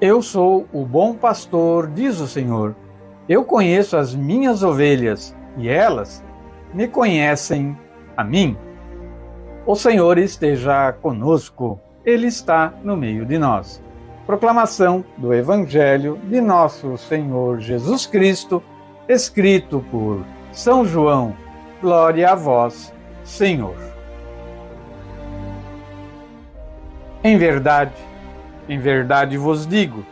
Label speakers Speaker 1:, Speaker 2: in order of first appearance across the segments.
Speaker 1: Eu sou o bom pastor, diz o Senhor. Eu conheço as minhas ovelhas e elas me conhecem a mim. O Senhor esteja conosco, Ele está no meio de nós. Proclamação do Evangelho de nosso Senhor Jesus Cristo, escrito por São João. Glória a vós, Senhor. Em verdade vos digo,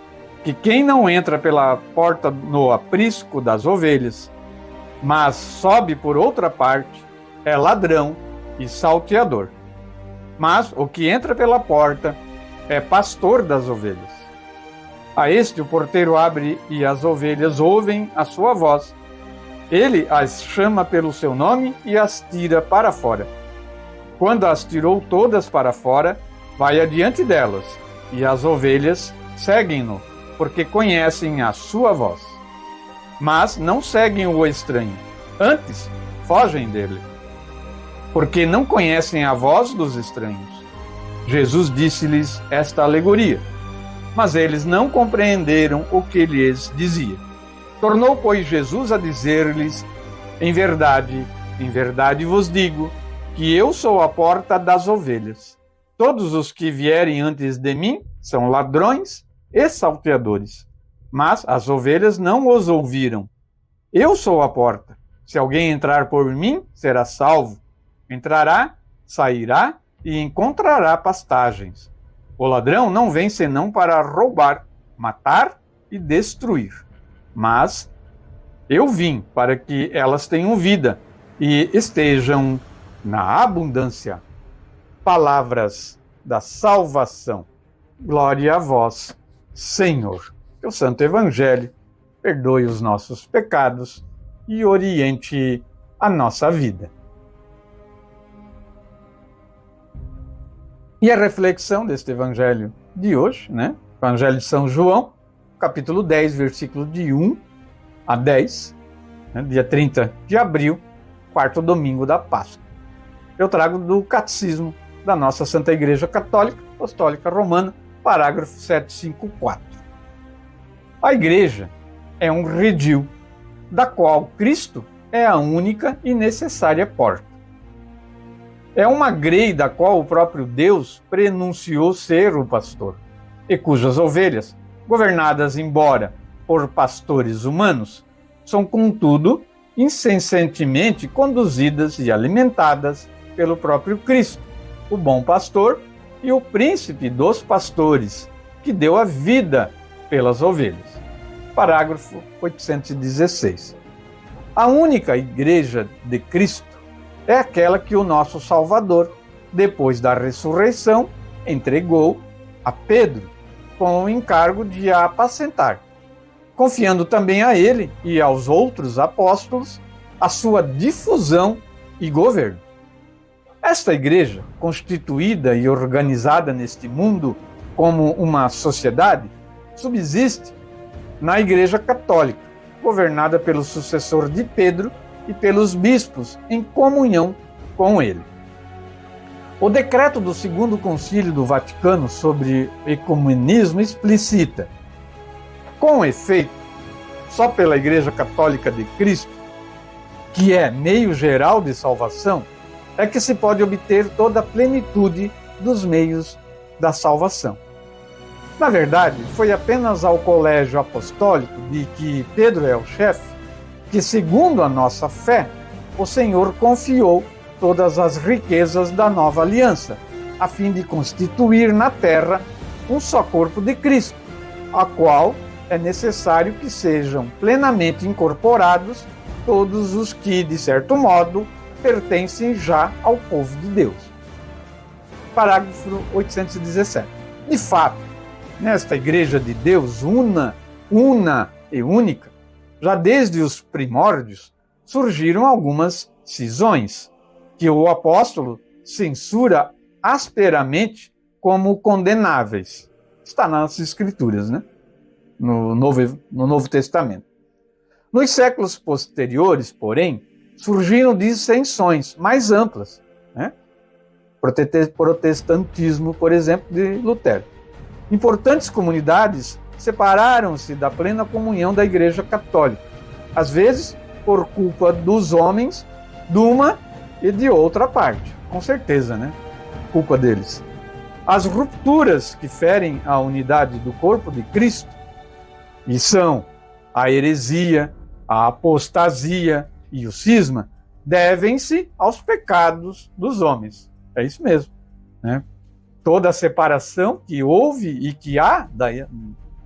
Speaker 1: que quem não entra pela porta no aprisco das ovelhas, mas sobe por outra parte, é ladrão e salteador. Mas o que entra pela porta é pastor das ovelhas. A este o porteiro abre e as ovelhas ouvem a sua voz. Ele as chama pelo seu nome e as tira para fora. Quando as tirou todas para fora, vai adiante delas, e as ovelhas seguem-no, porque conhecem a sua voz. Mas não seguem o estranho, antes fogem dele, porque não conhecem a voz dos estranhos. Jesus disse-lhes esta alegoria, mas eles não compreenderam o que lhes dizia. Tornou, pois, Jesus a dizer-lhes: em verdade vos digo, que eu sou a porta das ovelhas. Todos os que vierem antes de mim são ladrões e salteadores, mas as ovelhas não os ouviram. Eu sou a porta. Se alguém entrar por mim, será salvo. Entrará, sairá e encontrará pastagens. O ladrão não vem senão para roubar, matar e destruir. Mas eu vim para que elas tenham vida e estejam na abundância. Palavras da salvação. Glória a vós, Senhor. Que o Santo Evangelho perdoe os nossos pecados e oriente a nossa vida. E a reflexão deste Evangelho de hoje, Evangelho de São João, capítulo 10, versículo de 1 a 10, dia 30 de abril, quarto domingo da Páscoa. Eu trago do Catecismo da nossa Santa Igreja Católica Apostólica Romana, parágrafo 754. A Igreja é um redil, da qual Cristo é a única e necessária porta. É uma grei da qual o próprio Deus prenunciou ser o pastor, e cujas ovelhas, governadas embora por pastores humanos, são, contudo, incessantemente conduzidas e alimentadas pelo próprio Cristo, o bom pastor e o príncipe dos pastores, que deu a vida pelas ovelhas. Parágrafo 816. A única Igreja de Cristo é aquela que o nosso Salvador, depois da ressurreição, entregou a Pedro com o encargo de a apacentar, confiando também a ele e aos outros apóstolos a sua difusão e governo. Esta Igreja, constituída e organizada neste mundo como uma sociedade, subsiste na Igreja Católica, governada pelo sucessor de Pedro e pelos bispos em comunhão com ele. O decreto do Segundo Concílio do Vaticano sobre ecumenismo explicita: com efeito, só pela Igreja Católica de Cristo, que é meio geral de salvação, é que se pode obter toda a plenitude dos meios da salvação. Na verdade, foi apenas ao colégio apostólico, de que Pedro é o chefe, que, segundo a nossa fé, o Senhor confiou todas as riquezas da nova aliança, a fim de constituir na terra um só corpo de Cristo, a qual é necessário que sejam plenamente incorporados todos os que, de certo modo, pertencem já ao povo de Deus. Parágrafo 817. De fato, nesta Igreja de Deus una e única, já desde os primórdios, surgiram algumas cisões, que o apóstolo censura asperamente como condenáveis. Está nas Escrituras, no Novo Testamento. Nos séculos posteriores, porém, surgiram dissensões mais amplas, Protestantismo, por exemplo, de Lutero. Importantes comunidades separaram-se da plena comunhão da Igreja Católica, às vezes por culpa dos homens de uma e de outra parte, com certeza, né? Culpa deles. As rupturas que ferem a unidade do corpo de Cristo, e são a heresia, a apostasia e o cisma, devem-se aos pecados dos homens. É isso mesmo, né? Toda a separação que houve e que há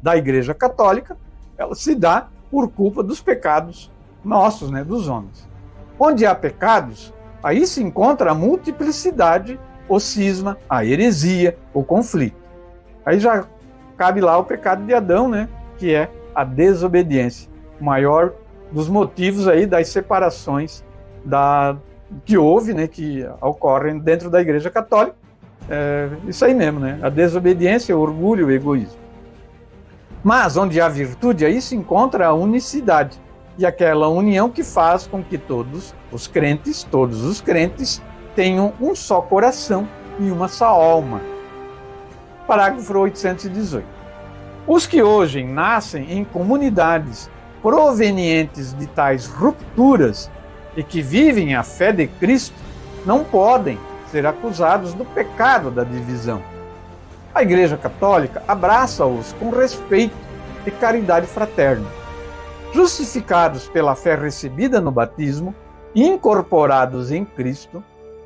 Speaker 1: da Igreja Católica, ela se dá por culpa dos pecados nossos, né, dos homens. Onde há pecados, aí se encontra a multiplicidade, o cisma, a heresia, o conflito. Aí já cabe lá o pecado de Adão, né, que é a desobediência, o maior dos motivos aí das separações que houve, né, que ocorrem dentro da Igreja Católica. Isso aí mesmo, né, a desobediência, o orgulho, o egoísmo. Mas onde há virtude, aí se encontra a unicidade, e aquela união que faz com que todos os crentes tenham um só coração e uma só alma. Parágrafo 818. Os que hoje nascem em comunidades provenientes de tais rupturas e que vivem a fé de Cristo não podem ser acusados do pecado da divisão. A Igreja Católica abraça-os com respeito e caridade fraterna. Justificados pela fé recebida no batismo, incorporados em Cristo,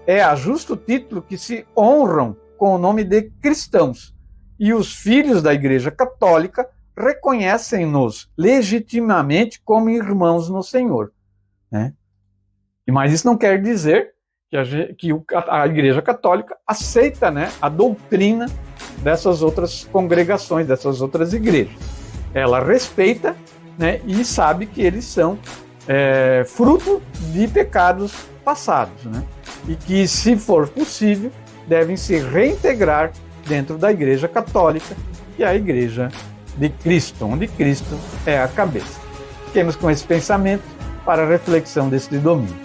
Speaker 1: é a justo título que se honram com o nome de cristãos, e os filhos da Igreja Católica reconhecem-nos legitimamente como irmãos no Senhor, né? Mas isso não quer dizer que a Igreja Católica aceita, né, a doutrina dessas outras congregações, dessas outras igrejas. Ela respeita, né, e sabe que eles são fruto de pecados passados, né? E que, se for possível, devem se reintegrar dentro da Igreja Católica, que é a Igreja de Cristo, onde Cristo é a cabeça. Fiquemos com esse pensamento para a reflexão deste domingo.